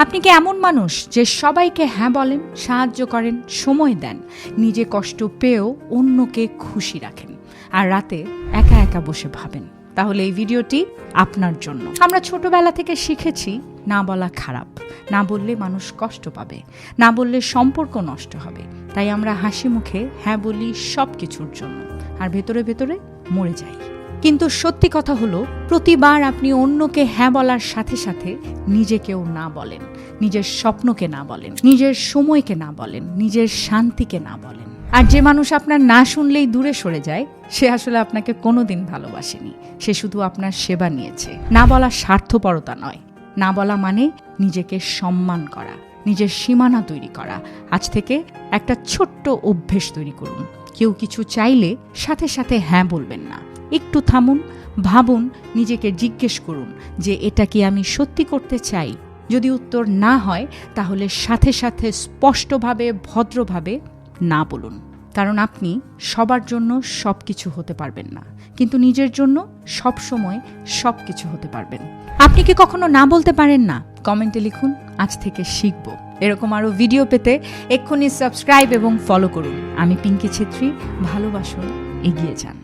আপনি কি এমন মানুষ যে সবাইকে হ্যাঁ বলেন, সাহায্য করেন, সময় দেন, নিজে কষ্ট পেয়েও অন্যকে খুশি রাখেন, আর রাতে একা একা বসে ভাবেন? তাহলে এই ভিডিওটি আপনার জন্য। আমরা ছোটবেলা থেকে শিখেছি না বলা খারাপ, না বললে মানুষ কষ্ট পাবে, না বললে সম্পর্ক নষ্ট হবে। তাই আমরা হাসি মুখে হ্যাঁ বলি সব কিছুর জন্য, আর ভেতরে ভেতরে মরে যাই। কিন্তু সত্যি কথা হলো, প্রতিবার আপনি অন্যকে হ্যাঁ বলার সাথে সাথে নিজেকেও না বলেন, নিজের স্বপ্নকে না বলেন, নিজের সময়কে না বলেন, নিজের শান্তিকে না বলেন। আর যে মানুষ আপনার না শুনলেই দূরে সরে যায়, সে আসলে আপনাকে কোনোদিন ভালোবাসেনি, সে শুধু আপনার সেবা নিয়েছে। না বলা স্বার্থপরতা নয়, না বলা মানে নিজেকে সম্মান করা, নিজের সীমানা তৈরি করা। আজ থেকে একটা ছোট্ট অভ্যেস তৈরি করুন। কেউ কিছু চাইলে সাথে সাথে হ্যাঁ বলবেন না, একটু থামুন, ভাবুন, নিজেকে জিজ্ঞেস করুন যে এটা কি আমি সত্যি করতে চাই। যদি উত্তর না হয়, তাহলে সাথে সাথে স্পষ্টভাবে, ভদ্রভাবে না বলুন। কারণ আপনি সবার জন্য সব কিছু হতে পারবেন না, কিন্তু নিজের জন্য সব সময় সব কিছু হতে পারবেন। আপনি কি কখনো না বলতে পারেন না? কমেন্টে লিখুন, আজ থেকে শিখব। এরকম আরও ভিডিও পেতে এক্ষুনি সাবস্ক্রাইব এবং ফলো করুন। আমি পিঙ্কি ছেত্রী। ভালোবাসুন, এগিয়ে যান।